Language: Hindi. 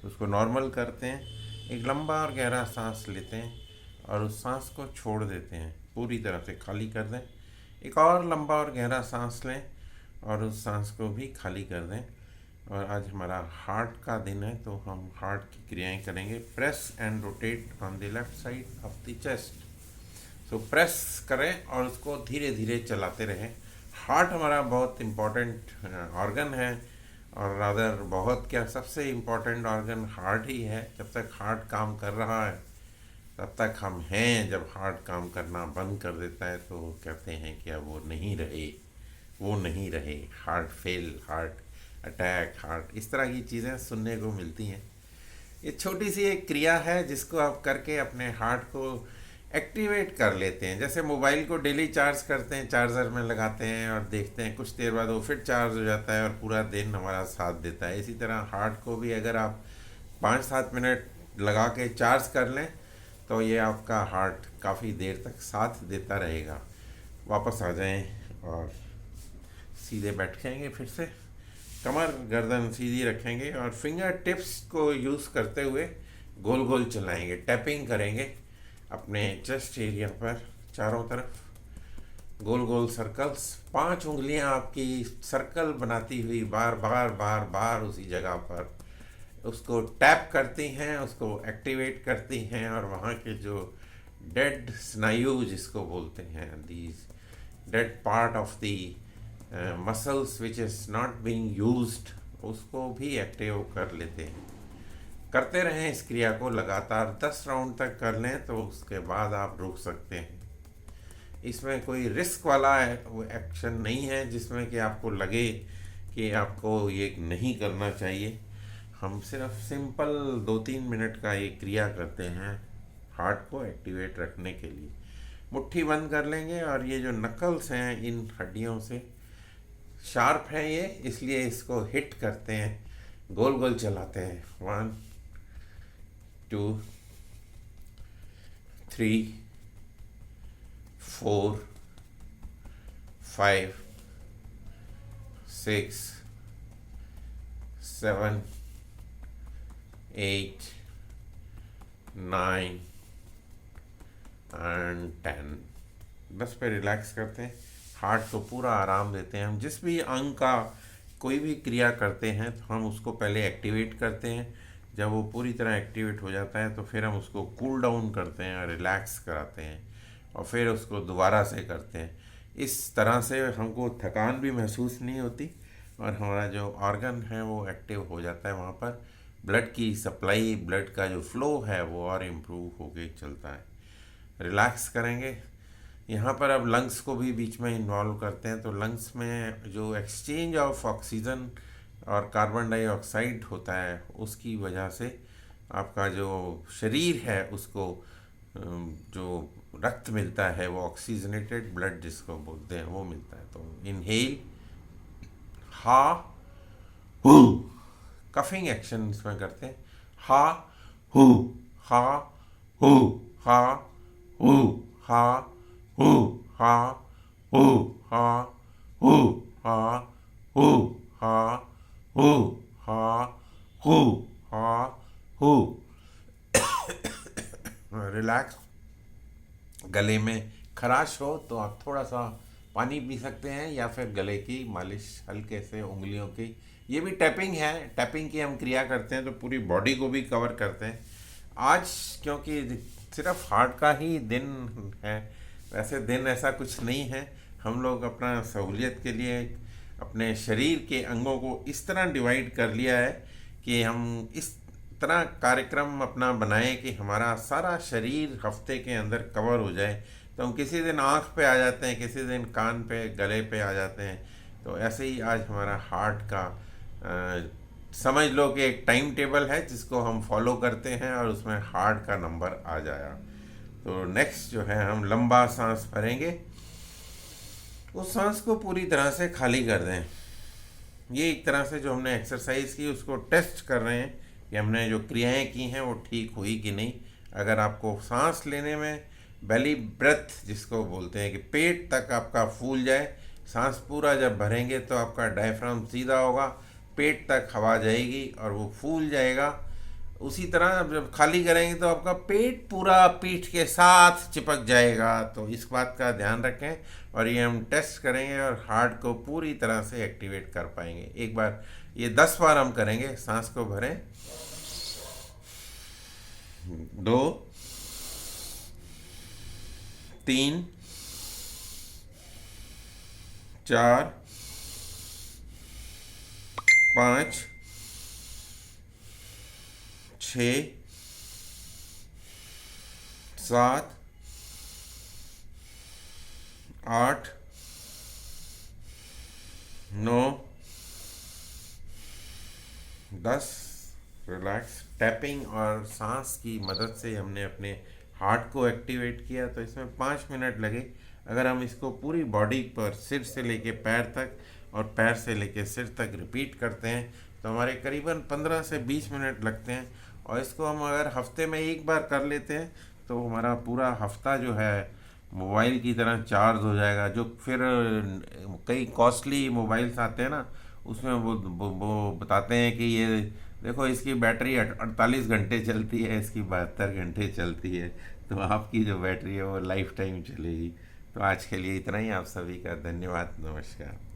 उसको नॉर्मल करते हैं, एक लंबा और गहरा सांस लेते हैं और उस सांस को छोड़ देते हैं, पूरी तरह से खाली कर दें। एक और लंबा और गहरा सांस लें और उस सांस को भी खाली कर दें। और आज हमारा हार्ट का दिन है, तो हम हार्ट की क्रियाएं करेंगे। Press and rotate on the left side of the chest. So press करें और उसको धीरे धीरे चलाते रहें। हार्ट हमारा बहुत इम्पॉर्टेंट ऑर्गन है, और रादर बहुत क्या, सबसे इम्पॉर्टेंट ऑर्गन हार्ट ही है। जब तक हार्ट काम कर रहा है तब तक हम हैं। जब हार्ट काम करना बंद कर देता है तो कहते हैं कि अब वो नहीं रहे, वो नहीं रहे। Heart fail, heart attack, heart, इस तरह की चीज़ें सुनने को मिलती हैं। ये छोटी सी एक क्रिया है जिसको आप करके अपने हार्ट को एक्टिवेट कर लेते हैं। जैसे मोबाइल को डेली चार्ज करते हैं, चार्जर में लगाते हैं और देखते हैं कुछ देर बाद वो फिर चार्ज हो जाता है और पूरा दिन हमारा साथ देता है। इसी तरह हार्ट को भी अगर आप 5-7 मिनट लगा के चार्ज कर लें तो ये आपका हार्ट काफ़ी देर तक साथ देता रहेगा। वापस आ जाएं और सीधे बैठेंगे, फिर से कमर गर्दन सीधी रखेंगे और फिंगर टिप्स को यूज़ करते हुए गोल गोल चलाएंगे, टैपिंग करेंगे अपने चेस्ट एरिया पर चारों तरफ, गोल गोल सर्कल्स। 5 उंगलियां आपकी सर्कल बनाती हुई बार बार बार बार उसी जगह पर उसको टैप करती हैं, उसको एक्टिवेट करती हैं, और वहाँ के जो डेड स्नायु जिसको बोलते हैं, these dead part of the muscles which is not being used, उसको भी एक्टिव कर लेते हैं। करते रहें इस क्रिया को लगातार 10 राउंड तक कर लें तो उसके बाद आप रुक सकते हैं। इसमें कोई रिस्क वाला वो एक्शन नहीं है जिसमें कि आपको लगे कि आपको ये नहीं करना चाहिए। हम सिर्फ सिंपल 2-3 मिनट का ये क्रिया करते हैं हार्ट को एक्टिवेट रखने के लिए। मुट्ठी बंद कर लेंगे और ये जो नकल्स हैं इन हड्डियों से शार्प है ये, इसलिए इसको हिट करते हैं, गोल गोल चलाते हैं। 1 2 3 4 5 6 7 8 9 एंड 10। बस पे रिलैक्स करते हैं, हार्ट को पूरा आराम देते हैं। हम जिस भी अंग का कोई भी क्रिया करते हैं तो हम उसको पहले एक्टिवेट करते हैं। जब वो पूरी तरह एक्टिवेट हो जाता है तो फिर हम उसको कूल डाउन करते हैं और रिलैक्स कराते हैं, और फिर उसको दोबारा से करते हैं। इस तरह से हमको थकान भी महसूस नहीं होती और हमारा जो ऑर्गन है वो एक्टिव हो जाता है। वहाँ पर ब्लड की सप्लाई, ब्लड का जो फ्लो है वो और इम्प्रूव होके चलता है। रिलैक्स करेंगे। यहाँ पर अब लंग्स को भी बीच में इन्वॉल्व करते हैं, तो लंग्स में जो एक्सचेंज ऑफ ऑक्सीजन और कार्बन डाइऑक्साइड होता है उसकी वजह से आपका जो शरीर है उसको जो रक्त मिलता है, वो ऑक्सीजनेटेड ब्लड जिसको बोलते हैं वो मिलता है। तो इनहेल, हा हु, कफिंग एक्शन इसमें करते हैं। हा हु, हा हु, हा हु, हा हु, हा हु, हा हु, हा हु, हा हु, हा हु, हा हु। रिलैक्स। गले में खराश हो तो आप थोड़ा सा पानी पी सकते हैं या फिर गले की मालिश हल्के से उंगलियों की, ये भी टैपिंग है। टैपिंग की हम क्रिया करते हैं तो पूरी बॉडी को भी कवर करते हैं। आज क्योंकि सिर्फ हार्ट का ही दिन है, वैसे दिन ऐसा कुछ नहीं है। हम लोग अपना सहूलियत के लिए अपने शरीर के अंगों को इस तरह डिवाइड कर लिया है कि हम इस तरह कार्यक्रम अपना बनाएं कि हमारा सारा शरीर हफ्ते के अंदर कवर हो जाए। तो हम किसी दिन आँख पे आ जाते हैं, किसी दिन कान पे, गले पे आ जाते हैं। तो ऐसे ही आज हमारा हार्ट का समझ लो कि एक टाइम टेबल है जिसको हम फॉलो करते हैं और उसमें हार्ट का नंबर आ जाया। तो नेक्स्ट जो है हम लंबा सांस भरेंगे, उस सांस को पूरी तरह से खाली कर दें। ये एक तरह से जो हमने एक्सरसाइज की उसको टेस्ट कर रहे हैं कि हमने जो क्रियाएं की हैं वो ठीक हुई कि नहीं। अगर आपको सांस लेने में बेली ब्रेथ जिसको बोलते हैं कि पेट तक आपका फूल जाए, सांस पूरा जब भरेंगे तो आपका डायफ्राम सीधा होगा, पेट तक हवा जाएगी और वो फूल जाएगा। उसी तरह अब जब खाली करेंगे तो आपका पेट पूरा पीठ के साथ चिपक जाएगा। तो इस बात का ध्यान रखें और ये हम टेस्ट करेंगे और हार्ट को पूरी तरह से एक्टिवेट कर पाएंगे। एक बार ये 10 बार हम करेंगे। सांस को भरें, 2, 3, 4, 5, 6, 7, 8, 9, 10। रिलैक्स। टैपिंग और सांस की मदद से हमने अपने हार्ट को एक्टिवेट किया। तो इसमें 5 मिनट लगे। अगर हम इसको पूरी बॉडी पर सिर से लेके पैर तक और पैर से लेके सिर तक रिपीट करते हैं तो हमारे करीबन 15 से 20 मिनट लगते हैं। और इसको हम अगर हफ्ते में एक बार कर लेते हैं तो हमारा पूरा हफ्ता जो है मोबाइल की तरह चार्ज हो जाएगा। जो फिर कई कॉस्टली मोबाइल्स आते हैं ना, उसमें वो बताते हैं कि ये देखो इसकी बैटरी 48 घंटे चलती है, इसकी 72 घंटे चलती है। तो आपकी जो बैटरी है वो लाइफ टाइम चलेगी। तो आज के लिए इतना ही। आप सभी का धन्यवाद। नमस्कार।